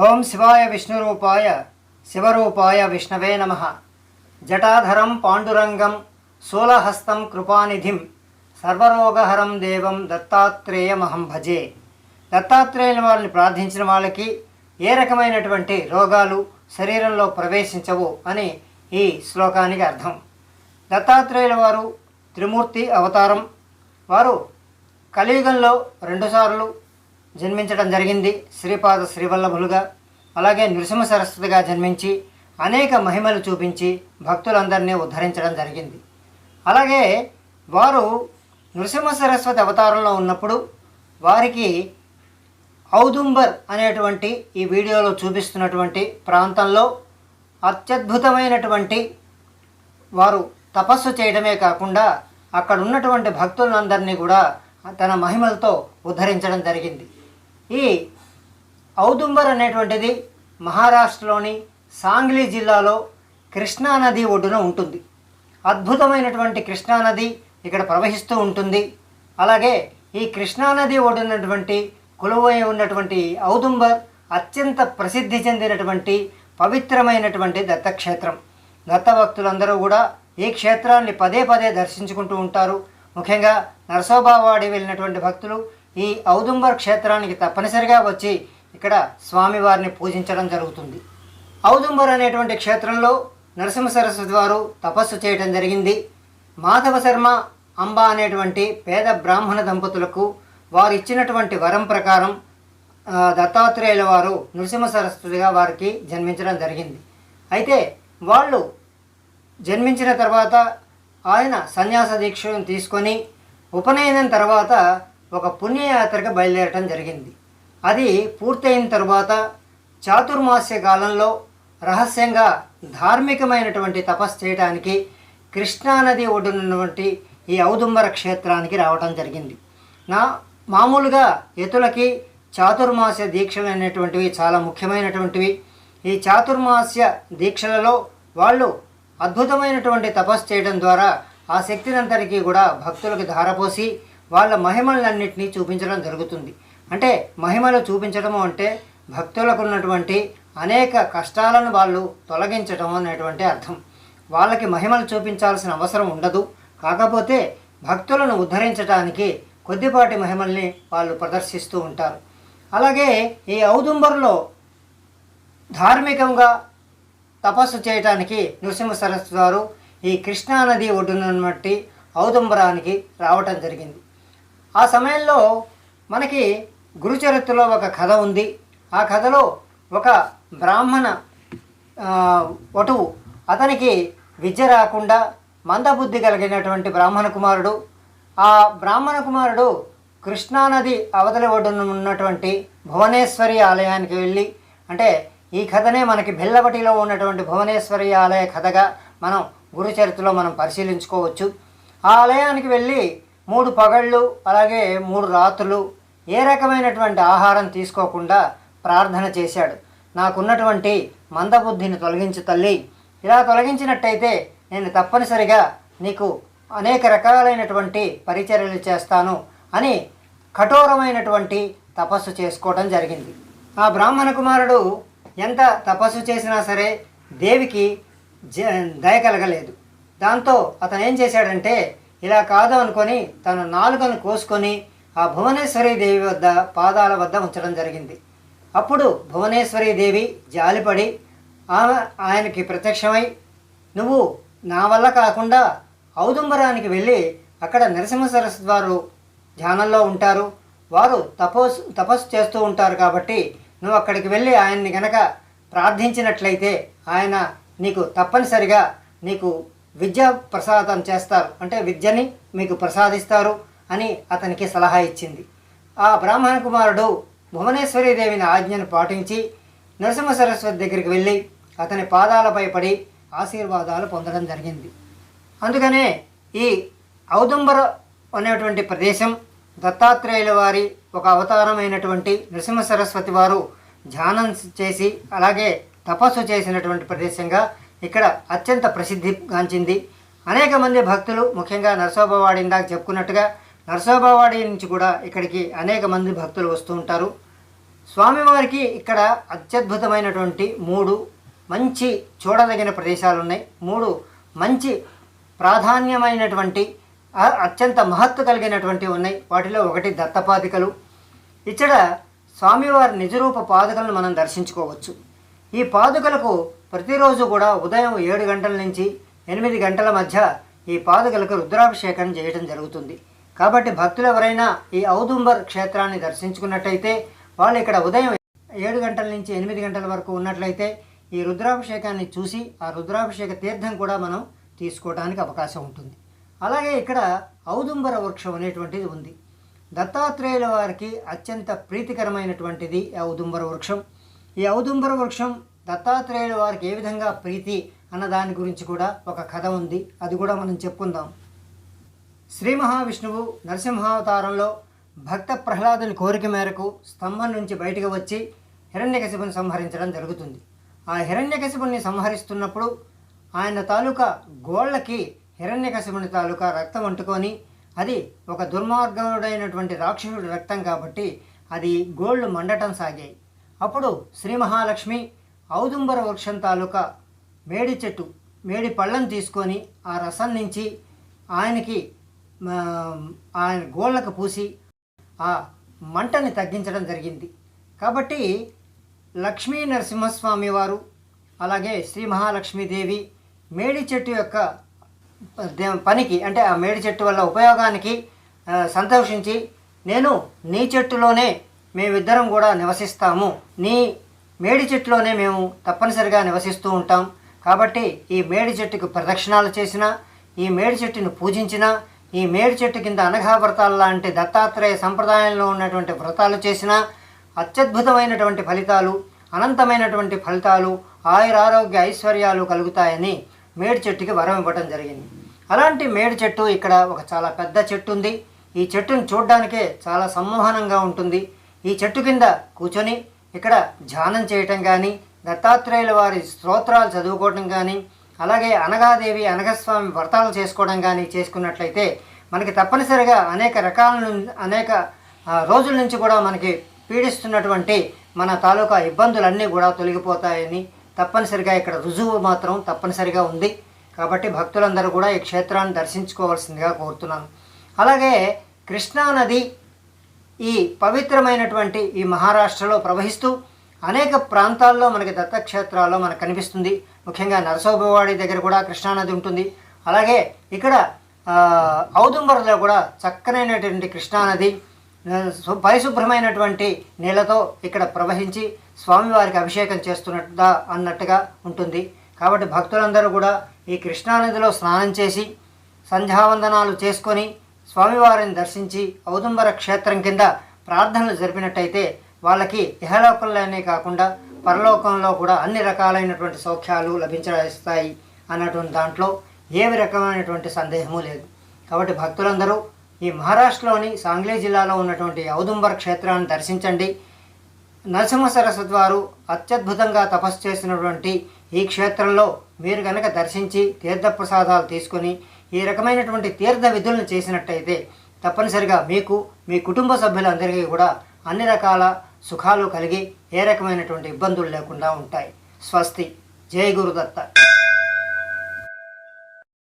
ఓం శివాయ విష్ణురూపాయ శివరూపాయ విష్ణవే నమః. జటాధరం పాండురంగం శూలహస్తం కృపానిధిం సర్వరోగహరం దేవం దత్తాత్రేయమహం భజే. దత్తాత్రేయుల వారిని ప్రార్థించిన వాళ్ళకి ఏ రకమైనటువంటి రోగాలు శరీరంలో ప్రవేశించవు అని ఈ శ్లోకానికి అర్థం. దత్తాత్రేయుల వారు త్రిమూర్తి అవతారం. వారు కలియుగంలో రెండుసార్లు జన్మించడం జరిగింది. శ్రీపాద శ్రీవల్లభులుగా, అలాగే నృసింహ సరస్వతిగా జన్మించి అనేక మహిమలు చూపించి భక్తులందరినీ ఉద్ధరించడం జరిగింది. అలాగే వారు నృసింహ సరస్వతి అవతారంలో ఉన్నప్పుడు వారికి ఔదుంబర్ అనేటువంటి ఈ వీడియోలో చూపిస్తున్నటువంటి ప్రాంతంలో అత్యద్భుతమైనటువంటి వారు తపస్సు చేయడమే కాకుండా అక్కడ ఉన్నటువంటి భక్తులందరినీ కూడా తన మహిమలతో ఉద్ధరించడం జరిగింది. ఈ ఔదుంబర్ అనేటువంటిది మహారాష్ట్రలోని సాంగ్లీ జిల్లాలో కృష్ణానది ఒడ్డున ఉంటుంది. అద్భుతమైనటువంటి కృష్ణానది ఇక్కడ ప్రవహిస్తూ ఉంటుంది. అలాగే ఈ కృష్ణానది ఒడ్డునటువంటి కొలువై ఉన్నటువంటి ఔదుంబర్ అత్యంత ప్రసిద్ధి చెందినటువంటి పవిత్రమైనటువంటి దత్తక్షేత్రం. దత్తభక్తులందరూ కూడా ఈ క్షేత్రాన్ని పదే పదే దర్శించుకుంటూ ఉంటారు. ముఖ్యంగా నరసోబావాడి వెళ్ళినటువంటి భక్తులు ఈ ఔదుంబర్ క్షేత్రానికి తప్పనిసరిగా వచ్చి ఇక్కడ స్వామివారిని పూజించడం జరుగుతుంది. ఔదుంబర్ అనేటువంటి క్షేత్రంలో నరసింహ సరస్వతి వారు తపస్సు చేయడం జరిగింది. మాధవ శర్మ అంబ అనేటువంటి పేద బ్రాహ్మణ దంపతులకు వారు ఇచ్చినటువంటి వరం ప్రకారం దత్తాత్రేయుల వారు నృసింహ సరస్వతిగా వారికి జన్మించడం జరిగింది. అయితే వాళ్ళు జన్మించిన తర్వాత ఆయన సన్యాస దీక్షను తీసుకొని ఉపనయనం తర్వాత ఒక పుణ్యయాత్రకు బయలుదేరటం జరిగింది. అది పూర్తయిన తర్వాత చాతుర్మాస్య కాలంలో రహస్యంగా ధార్మికమైనటువంటి తపస్సు చేయడానికి కృష్ణానది ఒడ్డునటువంటి ఈ ఔదుంబర క్షేత్రానికి రావటం జరిగింది. మామూలుగా యతులకి చాతుర్మాస్య దీక్షలు అనేటువంటివి చాలా ముఖ్యమైనటువంటివి. ఈ చాతుర్మాస్య దీక్షలలో వాళ్ళు అద్భుతమైనటువంటి తపస్సు చేయడం ద్వారా ఆ శక్తినంతటికీ కూడా భక్తులకు ధారపోసి వాళ్ళ మహిమలన్నింటినీ చూపించడం జరుగుతుంది. అంటే మహిమలు చూపించడము అంటే భక్తులకు ఉన్నటువంటి అనేక కష్టాలను వాళ్ళు తొలగించడం అనేటువంటి అర్థం. వాళ్ళకి మహిమలు చూపించాల్సిన అవసరం ఉండదు. కాకపోతే భక్తులను ఉద్ధరించడానికి కొద్దిపాటి మహిమల్ని వాళ్ళు ప్రదర్శిస్తూ ఉంటారు. అలాగే ఈ ఔదుంబర్లో ధార్మికంగా తపస్సు చేయటానికి నృసింహ సరస్వతి వారు ఈ కృష్ణానది ఒడ్డునటువంటి ఔదుంబరానికి రావటం జరిగింది. ఆ సమయంలో మనకి గురుచరిత్రలో ఒక కథ ఉంది. ఆ కథలో ఒక బ్రాహ్మణ వటువు, అతనికి విద్య రాకుండా మందబుద్ధి కలిగినటువంటి బ్రాహ్మణ కుమారుడు. ఆ బ్రాహ్మణ కుమారుడు కృష్ణానది అవతలి ఒడ్డున ఉన్నటువంటి భువనేశ్వరి ఆలయానికి వెళ్ళి, అంటే ఈ కథనే మనకి బెల్లవటిలో ఉన్నటువంటి భువనేశ్వరి ఆలయ కథగా మనం గురుచరిత్రలో మనం పరిశీలించుకోవచ్చు. ఆ ఆలయానికి వెళ్ళి 3 పగళ్ళు అలాగే 3 రాత్రులు ఏ రకమైనటువంటి ఆహారం తీసుకోకుండా ప్రార్థన చేశాడు. నాకున్నటువంటి మందబుద్ధిని తొలగించు తల్లి, ఇలా తొలగించినట్టయితే నేను తప్పనిసరిగా నీకు అనేక రకాలైనటువంటి పరిచర్యలు చేస్తాను అని కఠోరమైనటువంటి తపస్సు చేసుకోవడం జరిగింది. ఆ బ్రాహ్మణ కుమారుడు ఎంత తపస్సు చేసినా సరే దేవికి దయ కలగలేదు. దాంతో అతను ఏం చేశాడంటే ఇలా కాదు అనుకొని తన నాలుకను కోసుకొని ఆ భువనేశ్వరీ దేవి వద్ద పాదాల వద్ద ఉంచడం జరిగింది. అప్పుడు భువనేశ్వరీ దేవి జాలిపడి ఆయనకి ప్రత్యక్షమై, నువ్వు నా వల్ల కాకుండా ఔదుంబరానికి వెళ్ళి అక్కడ నరసింహ సరస్వతి వారు ధ్యానంలో ఉంటారు, వారు తపస్సు చేస్తూ ఉంటారు, కాబట్టి నువ్వు అక్కడికి వెళ్ళి ఆయన్ని గనక ప్రార్థించినట్లయితే ఆయన నీకు తప్పనిసరిగా నీకు విద్యా ప్రసాదం చేస్తారు, అంటే విద్యని మీకు ప్రసాదిస్తారు అని అతనికి సలహా ఇచ్చింది. ఆ బ్రాహ్మణ కుమారుడు భువనేశ్వరీ దేవిని ఆజ్ఞను పాటించి నరసింహ సరస్వతి దగ్గరికి వెళ్ళి అతని పాదాలపై పడి ఆశీర్వాదాలు పొందడం జరిగింది. అందుకనే ఈ ఔదుంబర అనేటువంటి ప్రదేశం దత్తాత్రేయుల వారి ఒక అవతారమైనటువంటి నరసింహ సరస్వతి వారు ధ్యానం చేసి అలాగే తపస్సు చేసినటువంటి ప్రదేశంగా ఇక్కడ అత్యంత ప్రసిద్ధిగాంచింది. అనేక మంది భక్తులు, ముఖ్యంగా నరసోబావాడి ఇందాక చెప్పుకున్నట్టుగా నరసోబావాడి నుంచి కూడా ఇక్కడికి అనేక మంది భక్తులు వస్తూ ఉంటారు. స్వామివారికి ఇక్కడ అత్యద్భుతమైనటువంటి 3 మంచి చూడదగిన ప్రదేశాలు ఉన్నాయి. 3 మంచి ప్రాధాన్యమైనటువంటి అత్యంత మహత్తు కలిగినటువంటి ఉన్నాయి. వాటిలో ఒకటి దత్తపాదికలు. ఇక్కడ స్వామివారి నిజరూప పాదుకలను మనం దర్శించుకోవచ్చు. ఈ పాదుకలకు ప్రతిరోజు కూడా ఉదయం 7 గంటల నుంచి 8 గంటల మధ్య ఈ పాదుకలకు రుద్రాభిషేకం చేయడం జరుగుతుంది. కాబట్టి భక్తులు ఎవరైనా ఈ ఔదుంబర్ క్షేత్రాన్ని దర్శించుకున్నట్టయితే వాళ్ళు ఇక్కడ ఉదయం 7 గంటల నుంచి 8 గంటల వరకు ఉన్నట్లయితే ఈ రుద్రాభిషేకాన్ని చూసి ఆ రుద్రాభిషేక తీర్థం కూడా మనం తీసుకోవడానికి అవకాశం ఉంటుంది. అలాగే ఇక్కడ ఔదుంబర వృక్షం అనేటువంటిది ఉంది. దత్తాత్రేయుల వారికి అత్యంత ప్రీతికరమైనటువంటిది ఔదుంబర వృక్షం. ఈ ఔదుంబర వృక్షం దత్తాత్రేయుల వారికి ఏ విధంగా ప్రీతి అన్న దాని గురించి కూడా ఒక కథ ఉంది. అది కూడా మనం చెప్పుకుందాం. శ్రీ మహావిష్ణువు నరసింహావతారంలో భక్త ప్రహ్లాదుని కోరిక మేరకు స్తంభం నుంచి బయటకు వచ్చి హిరణ్యకశిపుని సంహరించడం జరుగుతుంది. ఆ హిరణ్యకశిపుని సంహరిస్తున్నప్పుడు ఆయన తాలూకా గోళ్ళకి హిరణ్యకశిపుని తాలూకా రక్తం అంటుకొని, అది ఒక దుర్మార్గుడైనటువంటి రాక్షసుడి రక్తం కాబట్టి అది గోళ్ళు మండటం సాగాయి. అప్పుడు శ్రీ మహాలక్ష్మి ఔదుంబర వృక్షం తాలూకా మేడి పళ్ళను తీసుకొని ఆ రసం నుంచి ఆయన గోళ్ళకు పూసి ఆ మంటని తగ్గించడం జరిగింది. కాబట్టి లక్ష్మీ నరసింహస్వామి వారు అలాగే శ్రీ మహాలక్ష్మీదేవి మేడి చెట్టు యొక్క పనికి, అంటే ఆ మేడి చెట్టు వల్ల ఉపయోగానికి సంతోషించి, నేను నీ చెట్టులోనే మేమిద్దరం కూడా నివసిస్తాము, నీ మేడి చెట్టులోనే మేము తప్పనిసరిగా నివసిస్తూ ఉంటాం, కాబట్టి ఈ మేడి చెట్టుకు ప్రదక్షిణాలు చేసినా, ఈ మేడి చెట్టును పూజించినా, ఈ మేడి చెట్టు కింద అనఘా వ్రతాలు లాంటి దత్తాత్రేయ సంప్రదాయంలో ఉన్నటువంటి వ్రతాలు చేసినా అత్యద్భుతమైనటువంటి ఫలితాలు, అనంతమైనటువంటి ఫలితాలు, ఆయురారోగ్య ఐశ్వర్యాలు కలుగుతాయని మేడి చెట్టుకి వరం ఇవ్వడం జరిగింది. అలాంటి మేడి చెట్టు ఇక్కడ ఒక చాలా పెద్ద చెట్టు ఉంది. ఈ చెట్టును చూడడానికే చాలా సమ్మోహనంగా ఉంటుంది. ఈ చెట్టు కింద కూర్చొని ఇక్కడ ధ్యానం చేయటం కానీ, దత్తాత్రేయుల వారి స్తోత్రాలు చదువుకోవటం కానీ, అలాగే అనగాదేవి అనఘస్వామి వ్రతాలు చేసుకోవడం కానీ చేసుకున్నట్లయితే మనకి తప్పనిసరిగా అనేక రోజుల నుంచి కూడా మనకి పీడిస్తున్నటువంటి మన తాలూకా ఇబ్బందులన్నీ కూడా తొలగిపోతాయని తప్పనిసరిగా ఇక్కడ రుజువు మాత్రం తప్పనిసరిగా ఉంది. కాబట్టి భక్తులందరూ కూడా ఈ క్షేత్రాన్ని దర్శించుకోవాల్సిందిగా కోరుతున్నాను. అలాగే కృష్ణానది ఈ పవిత్రమైనటువంటి ఈ మహారాష్ట్రలో ప్రవహిస్తూ అనేక ప్రాంతాల్లో మనకి దత్తక్షేత్రాల్లో మనకు కనిపిస్తుంది. ముఖ్యంగా నరసోబవాడి దగ్గర కూడా కృష్ణానది ఉంటుంది. అలాగే ఇక్కడ ఔదుంబరలో కూడా చక్కనైనటువంటి కృష్ణానది పరిశుభ్రమైనటువంటి నీళ్లతో ఇక్కడ ప్రవహించి స్వామివారికి అభిషేకం అన్నట్టుగా ఉంటుంది. కాబట్టి భక్తులందరూ కూడా ఈ కృష్ణానదిలో స్నానం చేసి సంధ్యావందనాలు చేసుకొని స్వామివారిని దర్శించి ఔదుంబర క్షేత్రం కింద ప్రార్థనలు జరిపినట్టయితే వాళ్ళకి ఇహలోకంలోనే కాకుండా పరలోకంలో కూడా అన్ని రకాలైనటువంటి సౌఖ్యాలు లభించస్తాయి అన్నటువంటి దాంట్లో ఏ రకమైనటువంటి సందేహము లేదు. కాబట్టి భక్తులందరూ ఈ మహారాష్ట్రలోని సాంగ్లీ జిల్లాలో ఉన్నటువంటి ఔదుంబర క్షేత్రాన్ని దర్శించండి. నరసింహ సరస్వతి వారు అత్యద్భుతంగా తపస్సు చేసినటువంటి ఈ క్షేత్రంలో మీరు కనుక దర్శించి తీర్థప్రసాదాలు తీసుకొని ఈ రకమైనటువంటి తీర్థ విధులను చేసినట్టయితే తప్పనిసరిగా మీకు, మీ కుటుంబ సభ్యులందరికీ కూడా అన్ని రకాల సుఖాలు కలిగి ఏ రకమైనటువంటి ఇబ్బందులు లేకుండా ఉంటాయి. స్వస్తి. జై గురుదత్త.